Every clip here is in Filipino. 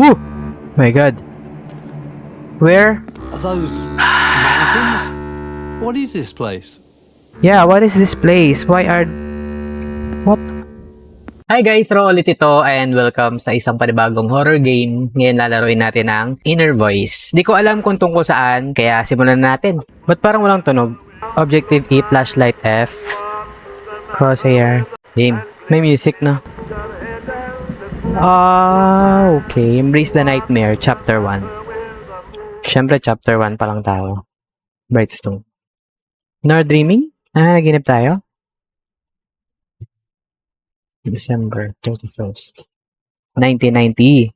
Woo! My God. Where? Are those mannequins? What is this place? Yeah, what is this place? Why are... What? Hi guys, Ro ulit ito and welcome sa isang panibagong horror game. Ngayon lalaroin natin ang Inner Voice. Di ko alam kung tungkol saan, kaya simulan natin. Ba't parang walang tunog? Objective E, flashlight F, crosshair, game. May music na. Okay. Embrace the Nightmare, Chapter 1. Siyempre, Chapter 1 pa lang tayo. Brightstone. Nor dreaming? Naginip tayo? December 31st, 1990.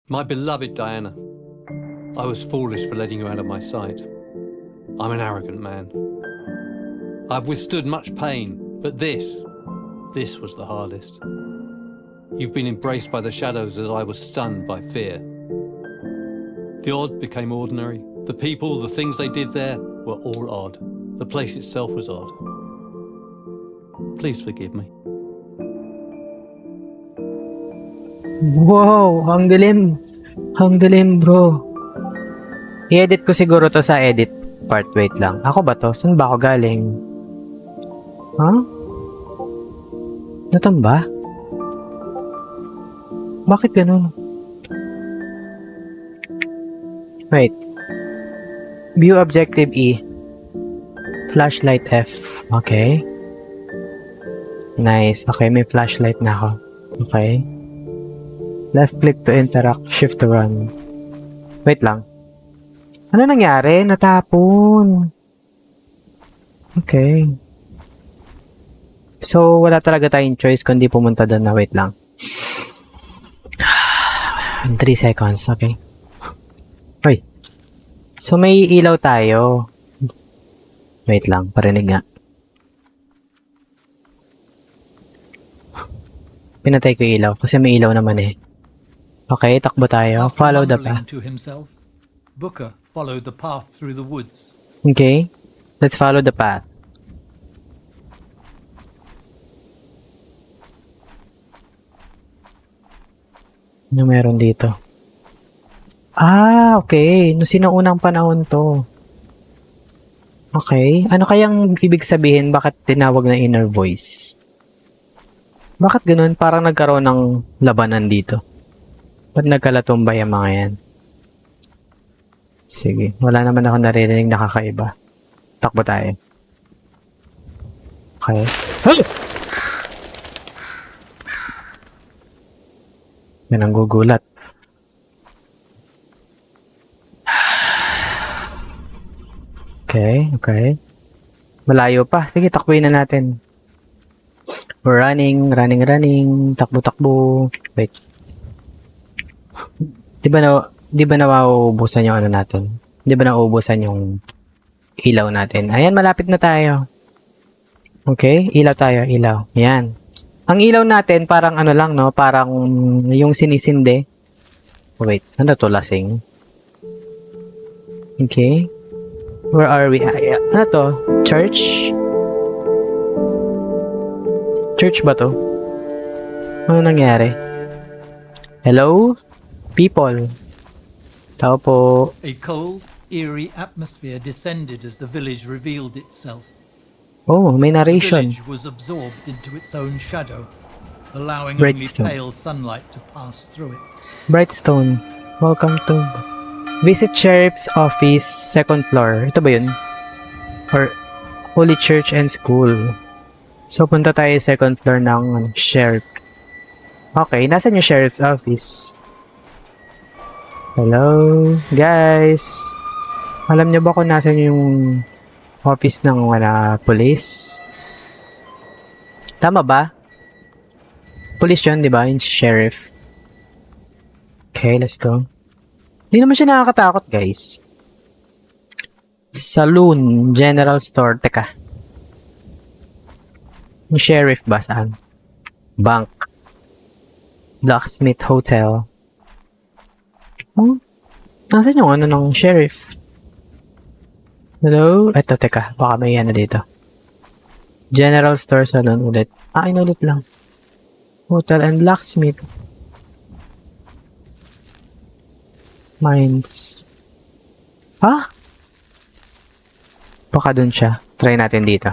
My beloved Diana, I was foolish for letting you out of my sight. I'm an arrogant man. I've withstood much pain, but this was the hardest. You've been embraced by the shadows as I was stunned by fear. The odd became ordinary. The people, the things they did there were all odd. The place itself was odd. Please forgive me. Wow, ang dilim. Ang dilim, bro. I-edit ko siguro to sa edit part. Wait lang. Ako ba to? Saan ba ako galing? Huh? Natamba? Bakit ganun? Wait. View objective E. Flashlight F. Okay. Nice. Okay, may flashlight na ako. Okay. Left click to interact. Shift to run. Wait lang. Ano nangyari? Natapon. Okay. So, wala talaga tayong choice kundi pumunta doon na. Wait lang. 3 seconds. Okay. Ay. So, may ilaw tayo. Wait lang. Parinig nga. Pinatay ko yung ilaw kasi may ilaw naman eh. Okay, takbo tayo. Follow the path. To himself, Booker followed the path through the woods. Okay. Let's follow the path. Ano meron dito? Okay. No, sinaunang panahon to. Okay. Ano kayang ibig sabihin bakit tinawag na inner voice? Bakit ganun? Parang nagkaroon ng labanan dito. Ba't nagkalatumbay ang mga yan? Sige. Wala naman ako naririnig nakakaiba. Takbo tayo. Okay. Huh! Yan ang gugulat. Okay, okay. Malayo pa. Sige, takbuhin na natin. We're running. Takbo. Wait. Di ba nauubusan yung ano natin? Di ba nauubusan yung ilaw natin? Ayan, malapit na tayo. Okay, ilaw tayo, ilaw. Ayan. Ang ilaw natin, parang ano lang, no? Parang yung sinisinde. Wait, ano to, lasing? Okay. Where are we? Ano to? Church? Church ba to? Ano nangyari? Hello? People. Tao po. A cold, eerie atmosphere descended as the village revealed itself. Oh, may The narration. village was absorbed into its own shadow, allowing Brightstone. only pale sunlight to pass through it. Brightstone. Welcome to... Visit Sheriff's Office, 2nd floor. Ito ba yun? Or Holy Church and School. So, punta tayo sa 2nd floor ng Sheriff. Okay, nasan yung Sheriff's Office? Hello, guys. Alam niyo ba kung nasan yung office ng police? Tama ba? Police yun, di ba? Yung Sheriff. Okay, let's go. Hindi naman siya nakakatakot, guys. Saloon, general store. Teka. Yung sheriff ba? Saan? Bank. Blacksmith Hotel. Oh, nasaan yung ano ng sheriff? Hello? Eto, teka. Baka may ano dito. General store salon ulit. Inulit lang. Hotel and blacksmith. Mines. Ha? Baka dun siya. Try natin dito.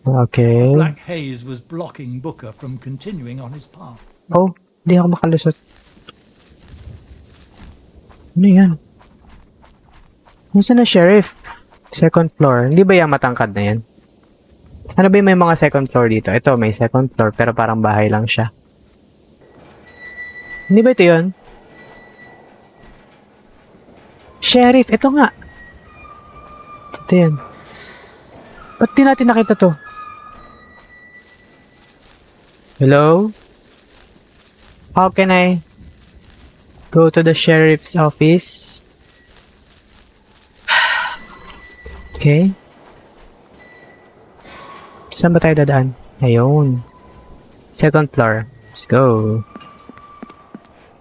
Okay. Black haze was blocking Booker from continuing on his path. Oh, di ako makalusot. Ano yan? Saan na sheriff? Second floor. Hindi ba yung matangkad na yan? Ano ba yung may mga second floor dito? Ito, may second floor pero parang bahay lang siya. Hindi ba ito yun? Sheriff, ito nga. Ito yan. Ba't di natin nakita to? Hello? How can I go to the sheriff's office? Okay. Saan ba tayo dadaan? Ayun. Second floor. Let's go.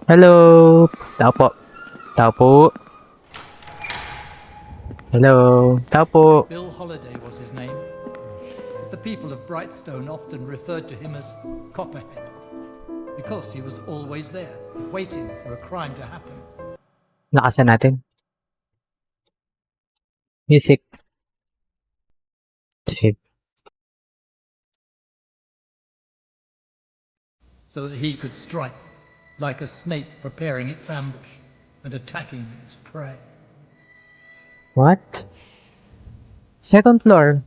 Hello? Tao po. Tao po. Hello? Tao po. Bill Holiday was his name. But the people of Brightstone often referred to him as Copperhead, because he was always there, waiting for a crime to happen. Lakasan natin. Music. Save. So that he could strike, like a snake preparing its ambush and attacking its prey. What? Second floor.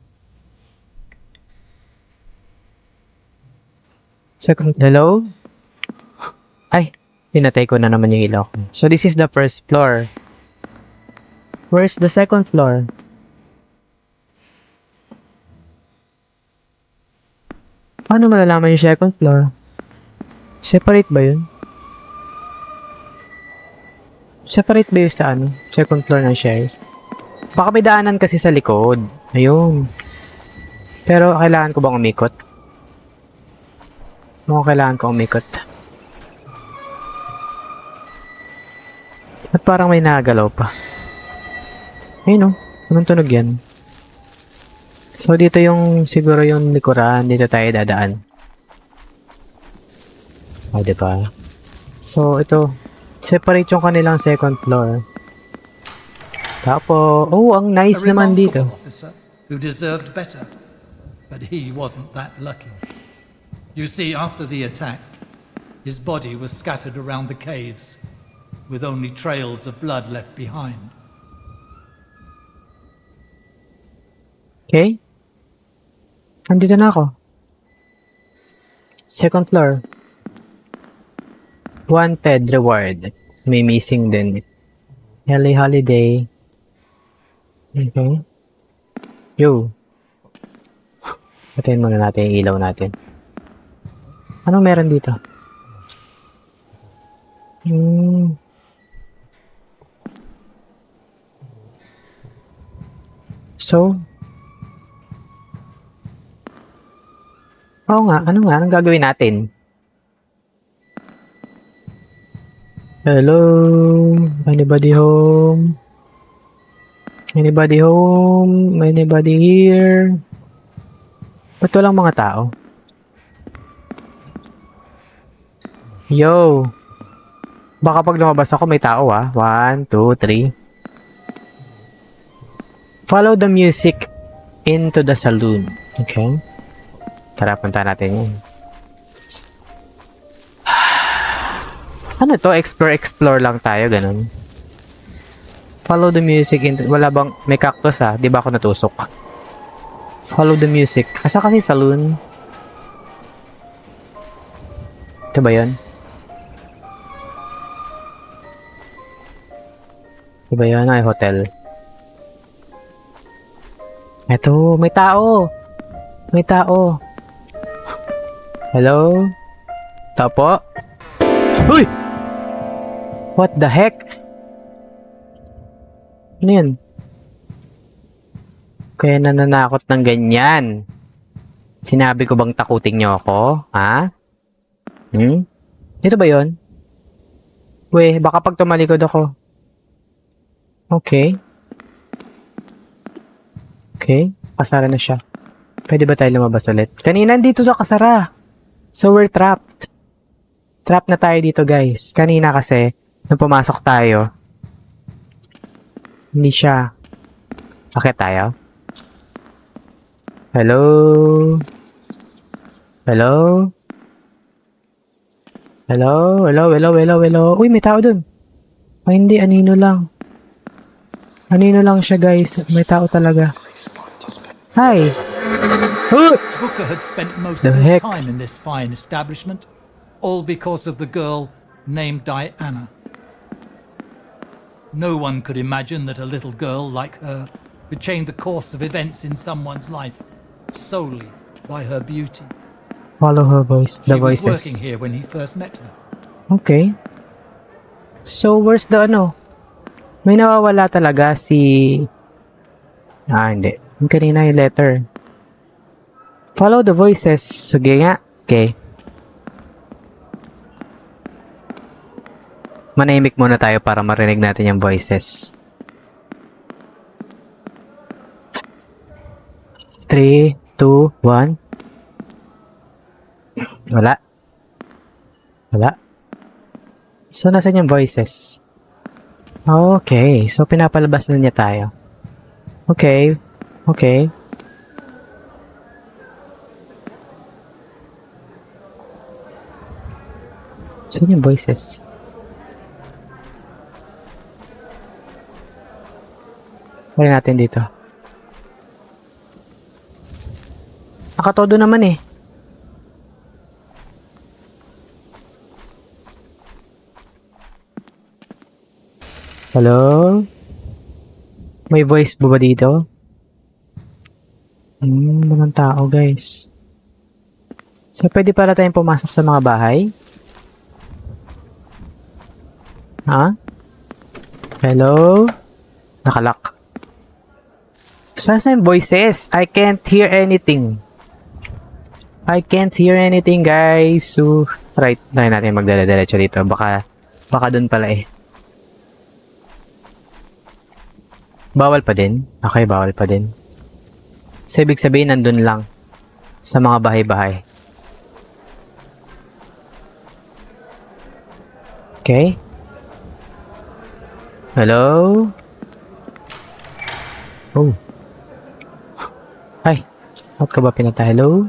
Second, hello? Ay, pinatay ko na naman yung ilaw ko. So this is the first floor. Where's the second floor? Paano malalaman yung second floor? Separate ba yun? Separate ba yun sa ano? Second floor ng sheriff? Baka may daanan kasi sa likod. Ayun. Pero kailangan ko bang umikot? Mukhang kailangan ko umikot. At parang may nagalaw pa. Ayun o. Anong tunog yan? So dito yung siguro yung likuran. Dito tayo dadaan. O, diba? So ito. Separate yung kanilang second floor. Tapos, oh, ang nice A naman dito. remarkable officer who deserved better, but he wasn't that lucky. You see, after the attack, his body was scattered around the caves, with only trails of blood left behind. Okay? Nandito na ako. Second floor. Wanted reward. May missing din. LA Holiday. Okay. Yo. Patayin muna natin yung ilaw natin. Ano meron dito? So? Oo nga. Ano nga? Anong gagawin natin? Hello? Anybody home? Anybody home? Anybody here? Ba't walang mga tao? Yo! Baka pag lumabas ako may tao ah. 1, 2, 3. Follow the music into the saloon. Okay? Tara, punta natin yun. Ano to? Explore lang tayo, ganun. Follow the music into... Wala bang... May cactus ah. Di ba ako natusok? Follow the music. Asa kasi saloon? Ito ba yun? Ito ba yun? Ay, hotel. Eto, may tao! May tao! Hello? Tao po? Uy! What the heck? Ano yan? Kaya nananakot ng ganyan. Sinabi ko bang takutin niyo ako? Ha? Ito ba yon? Weh, baka pag tumalikod ako. Okay. Okay. Kasara na siya. Pwede ba tayo lumabas ulit? Kanina dito na kasara. So we're trapped. Trapped na tayo dito guys. Kanina kasi, nung pumasok tayo, hindi siya. Akit tayo? Hello? Hello? Hello? Hello? Hello? Hello? Hello? Uy, may tao dun. Ay, hindi. Anino lang. Anino lang siya guys. May tao talaga. Hi! Booker had spent most The of his heck? time in this fine establishment, all because of the girl named Diana. No one could imagine that a little girl like her could change the course of events in someone's life solely by her beauty. Follow her voice. The She was voices. working here when he first met her. Okay. So, where's the ano? May nawawala talaga si... hindi. Yung kanina yung letter. Follow the voices. Sige nga. Okay. Manahimik muna tayo para marinig natin yung voices. 3, 2, 1. Wala. Wala. So, nasan yung voices? Okay. So, pinapalabas na niya tayo. Okay. Okay. Saan yung voices? Try natin dito. Nakatodo naman eh. Hello? May voice ba dito? Walang tao guys. So, pwede pala tayong pumasok sa mga bahay? Ha? Hello? Nakalock. Saan yung voices? I can't hear anything. I can't hear anything, guys. So, try natin magdala-diretso dito. Baka dun pala eh. Bawal pa din? Okay, bawal pa din. So, ibig sabihin, nandun lang. Sa mga bahay-bahay. Okay. Hello? Oh. Ay. Ba't ka ba pinata? Hello?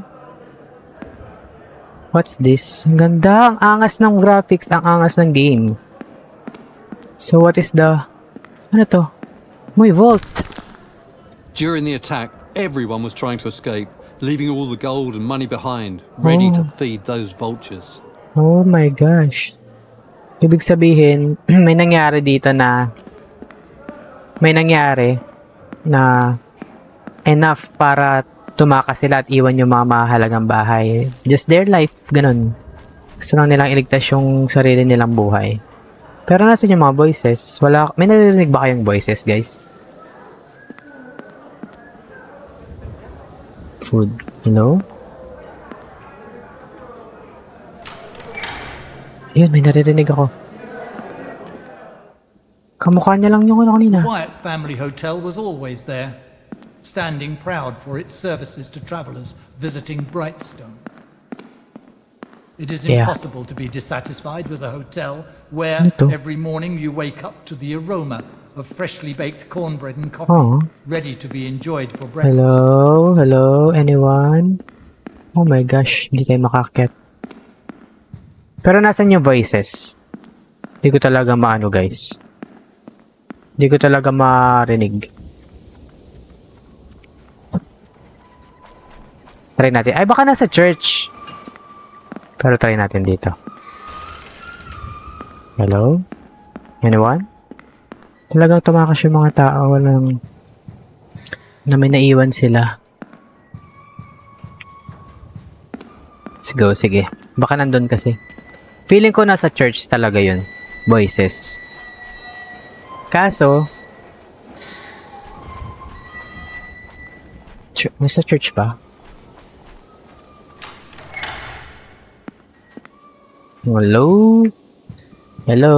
What's this? Ang ganda. Ang angas ng graphics. Ang angas ng game. So, what is the... Ano to? Muy vault. During the attack, everyone was trying to escape, leaving all the gold and money behind, ready to feed those vultures. Oh my gosh. Ibig sabihin, may nangyari dito na... May nangyari na enough para tumakas sila at iwan yung mga mahalagang bahay. Just their life, ganun. Gusto lang nilang iligtas yung sarili nilang buhay. Pero nasa yung mga voices? Wala, may naririnig ba kayong voices, guys? Food, you know? Yun, may naririnig ako. Kamukha niya lang yung ano kanina. The Wyatt family hotel was always there, standing proud for its services to travellers visiting Brightstone. It is Yeah. impossible to be dissatisfied with a hotel where Ito. every morning you wake up to the aroma of freshly baked cornbread and coffee, Oh. ready to be enjoyed for breakfast. Hello? Hello? Anyone? Oh my gosh, hindi tayo makakit. Pero nasan yung voices? Hindi ko talaga maano, guys. Hindi ko talaga marinig. Try natin. Ay, baka nasa church. Pero try natin dito. Hello? Anyone? Talagang tumakas yung mga tao. Walang... na may naiwan sila. Sige. Baka nandun kasi. Feeling ko nasa church talaga yun. Voices. Kaso, nasa church ba? Hello? Hello?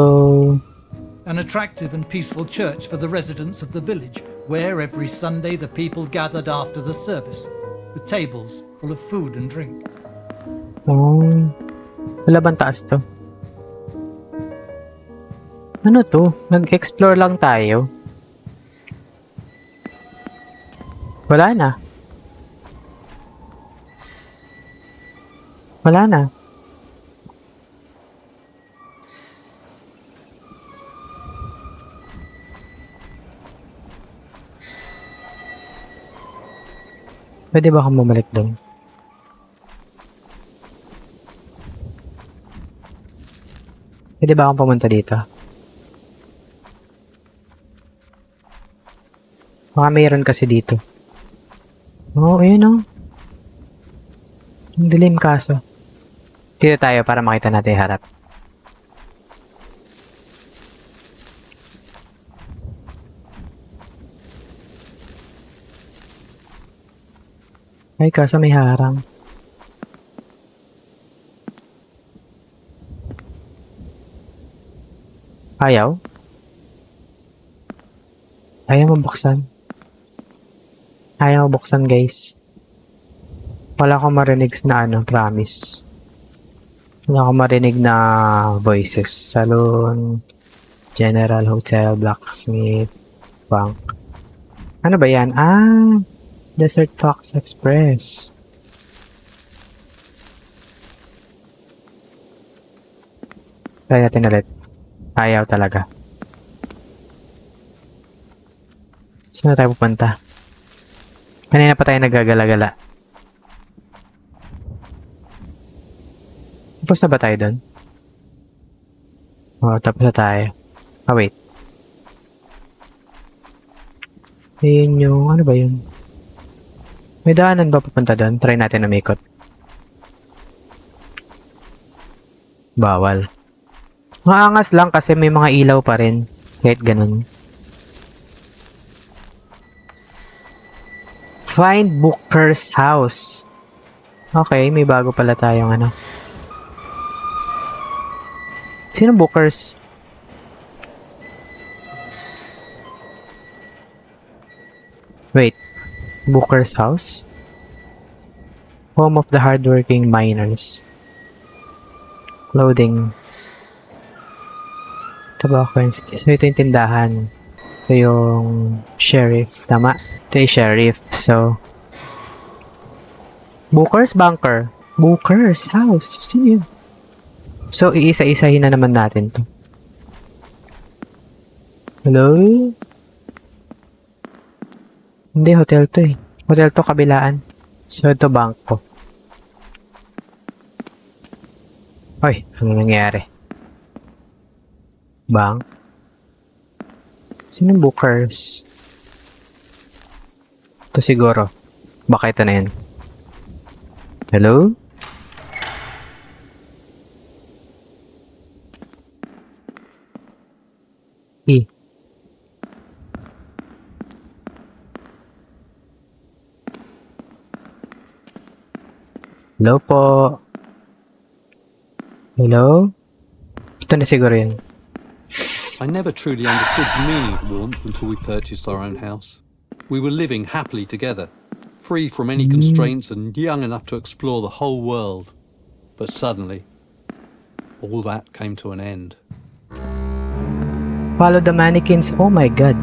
An attractive and peaceful church for the residents of the village where every Sunday the people gathered after the service, with tables full of food and drink. Oh. Wala bang taas to? Ano to? Nag-explore lang tayo. Wala na. Wala na. Pwede ba akong bumalik doon? Pwede ba akong pumunta dito? Baka mayroon kasi dito. Oo, ayun o. Ang dilim kaso. Dito tayo para makita natin yung harap. Ay, kaso may harang. Ayaw? Ayaw mabuksan. Ayaw mabuksan, guys. Wala akong marinig na promise. Wala akong marinig na voices. Salon, General Hotel, Blacksmith, Bank. Ano ba yan? Ah, Desert Fox Express. Try natin ulit. Ayaw talaga. Saan na tayo pupunta? Kanina pa tayo nagagala-gala. Tapos na ba tayo doon? Oo, tapos na tayo. Ah, wait. Ayun yung... Ano ba yun? May daanan ba papunta doon? Try natin umikot. Bawal. Maangas lang kasi may mga ilaw pa rin. Kahit ganun. Find Booker's house. Okay, may bago pala tayong ano. Sino Booker's? Wait. Booker's house? Home of the hardworking miners. Clothing. Tobacco. So, ito yung tindahan. Ito yung sheriff. Tama? Ito yung sheriff. So, Booker's bunker. Booker's house. Sino yun? So, iisa-isahin na naman natin to. Hello? Hindi, hotel to eh. Hotel to kabilaan. So, ito bangko. Hoy, ano nangyari? Bank? Sino Bookers? Ito siguro. Baka ito na yan. Hello? E. Hello po. Hello? Ito na siguro yun. I never truly understood the meaning of warmth until we purchased our own house. We were living happily together, free from any constraints and young enough to explore the whole world. But suddenly, all that came to an end. Follow the mannequins. Oh my god.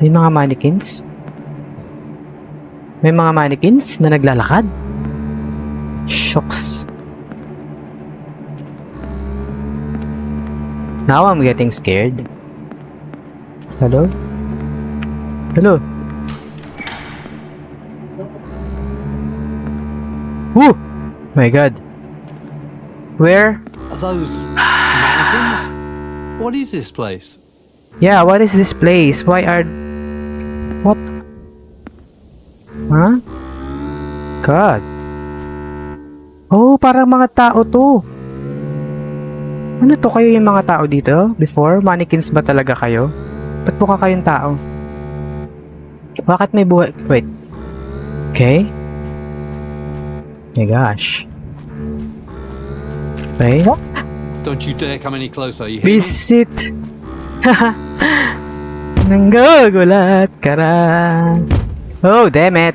May mga mannequins? May mga mannequins na naglalakad? Shocks. Now I'm getting scared. Hello? Hello? Woo! My god. Where? Are those mannequins? What is this place? Yeah, what is this place? Why are... What? Huh? God. Oh, parang mga tao to. Ano to? Kayo yung mga tao dito? Before? Mannequins ba talaga kayo? Ba't mukha kayong tao? Bakit may buhay? Wait. Okay. My gosh. Okay. Don't you dare come any closer, you hear me? Visit. Nanggugulat ka na. Oh, damn it.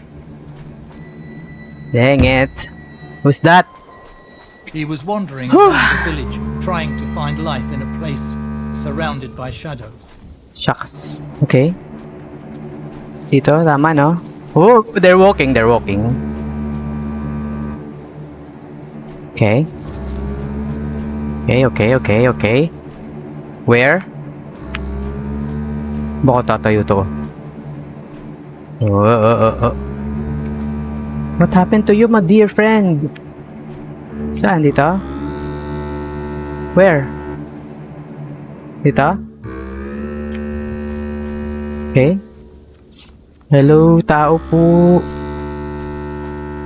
Dang it. Who's that? He was wandering around the village, trying to find life in a place surrounded by shadows. Shucks. Okay. Dito, tama, no? Oh, they're walking. Okay. Okay. Where? Baka tatayo to. Oh. What happened to you, my dear friend? Saan? Dito? Where? Dito? Okay. Hello, tao po.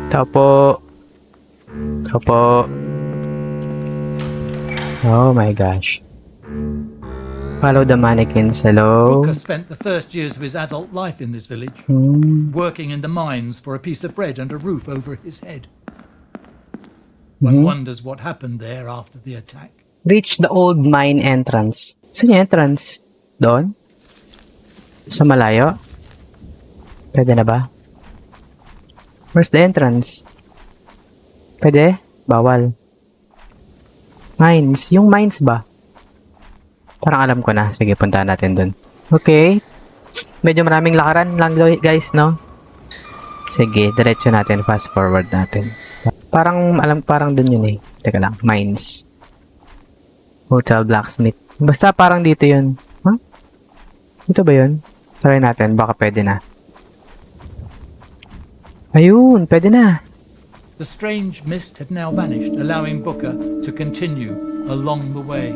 Tao po. Oh my gosh. Follow the mannequins. Hello. Booker spent the first years of his adult life in this village, working in the mines for a piece of bread and a roof over his head. One wonders what happened there after the attack. Reach the old mine entrance. Saan yung entrance? Doon? Sa malayo? Pwede na ba? Where's the entrance? Pwede? Bawal. Mines. Yung mines ba? Parang alam ko na. Sige, puntahan natin dun. Okay. Medyo maraming lakaran lang guys, no? Sige, diretso natin. Fast forward natin. Parang dun yun eh. Teka lang. Mines. Hotel Blacksmith. Basta parang dito yun. Huh? Dito ba yun? Try natin. Baka pwede na. Ayun, pwede na. The strange mist had now vanished, allowing Booker to continue along the way.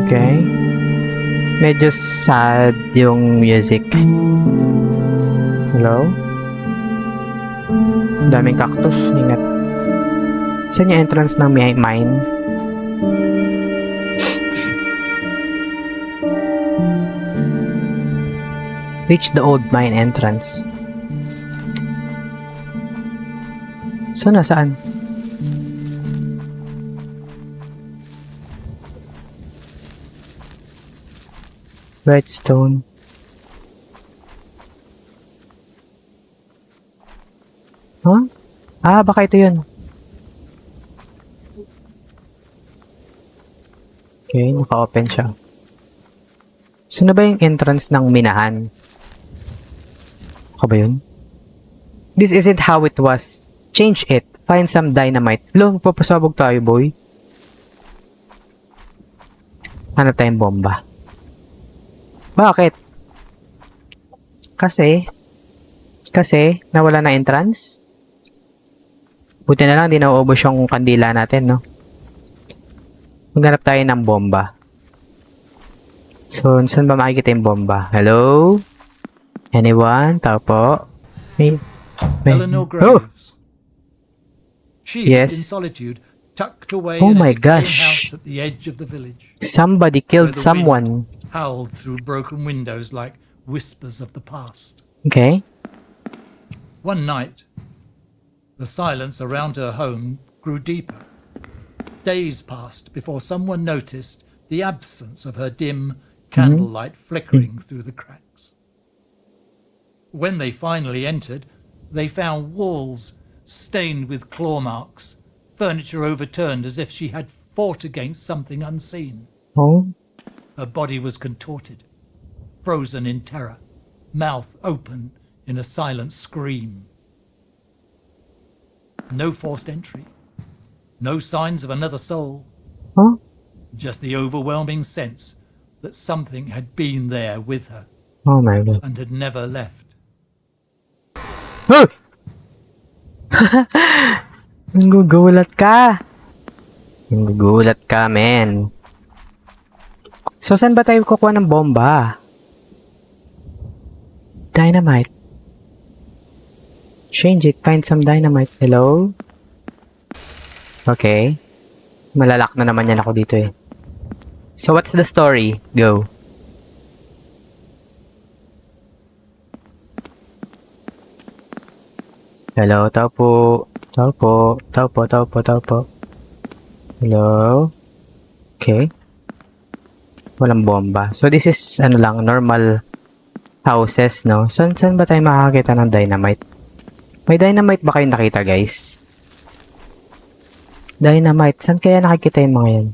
Okay. Medyo sad yung music. Hello? Daming cactus. Ingat. Saan yung entrance ng mine? Reach the old mine entrance. So, nasaan? Redstone. Huh? Ah, baka ito yun. Okay, naka-open siya. Saan na ba yung entrance ng minahan? Ako ba yun? This isn't how it was. Change it. Find some dynamite. Lo, papasabog tayo, boy. Hanap tayong bomba. Bakit? Kasi nawala na entrance. Buti na lang, di nauubos yung kandila natin, no? Maghanap tayo ng bomba. So, saan ba makikita yung bomba? Hello? Anyone? Tao po? Eleanor Graves. She Yes. in solitude, tucked away Oh in my a decaying gosh. house at the edge of the village. Somebody killed Where the someone. Howled through broken windows like whispers of the past. Okay. One night, the silence around her home grew deeper. Days passed before someone noticed the absence of her dim candlelight flickering through the cracks. When they finally entered, they found walls stained with claw marks, furniture overturned as if she had fought against something unseen. Oh. Her body was contorted, frozen in terror, mouth open in a silent scream. No forced entry, no signs of another soul, Huh? just the overwhelming sense that something had been there with her Oh my god. and had never left. Oh! Gugulat ka. Gugulat ka, men. So, saan ba tayo kukuha ng bomba? Dynamite. Change it. Find some dynamite. Hello? Okay. Malalak na naman yan ako dito eh. So, what's the story? Go. Hello, tao po. Tao po. Tao po, tao po, tao po. Hello? Okay. Walang bomba. So, this is, ano lang, normal houses, no? Saan ba tayo makakita ng dynamite? May dynamite ba kayo nakita, guys? Dynamite. Saan kaya nakikita yung mga yan?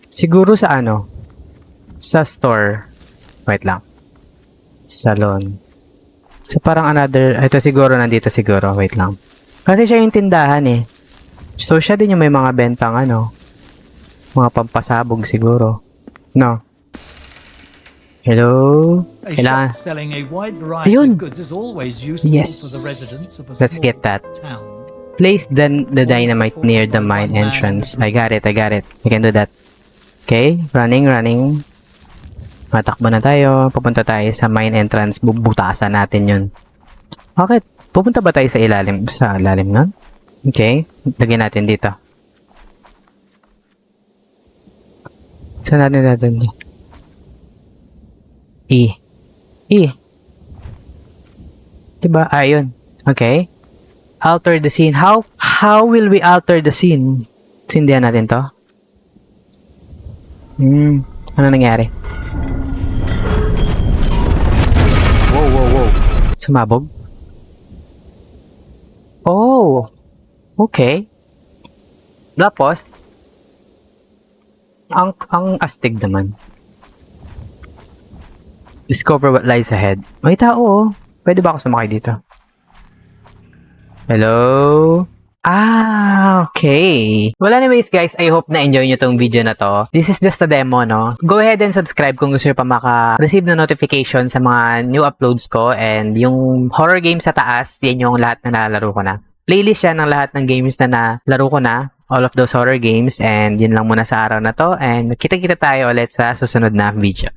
Siguro sa ano? Sa store. Wait lang. Salon. So, parang another... Ito siguro, nandito siguro. Wait lang. Kasi siya yung tindahan eh. So, siya din yung may mga bentang ano. Mga pampasabog siguro. No. Hello? A Kailangan... shop selling a wide variety Ayun. of goods is always useful Yes. for the residents of a Let's small get that. town. Place the dynamite near the mine entrance. I got it. I can do that. Okay. Running. Matakbo na tayo. Pupunta tayo sa mine entrance. Bubutasan natin yun. Bakit? Pupunta ba tayo sa ilalim? Sa ilalim nun? Okay. Lagyan natin dito. Saan natin E. Diba? Ayun. Okay. Alter the scene. How will we alter the scene? Sindihan natin to. Ano nangyari? Wow. Sumabog? Oh. Okay. Tapos, ang astig naman. Discover what lies ahead. May tao oh. Pwede ba ako sumakay dito? Hello? Okay. Well, anyways guys, I hope na enjoy nyo tong video na to. This is just a demo, no? Go ahead and subscribe kung gusto nyo pa maka-receive na notification sa mga new uploads ko. And yung horror games sa taas, yan yung lahat na nalalaro ko na. Playlist yan ng lahat ng games na nalaro ko na. All of those horror games. And yun lang muna sa araw na to. And kita-kita tayo ulit sa susunod na video.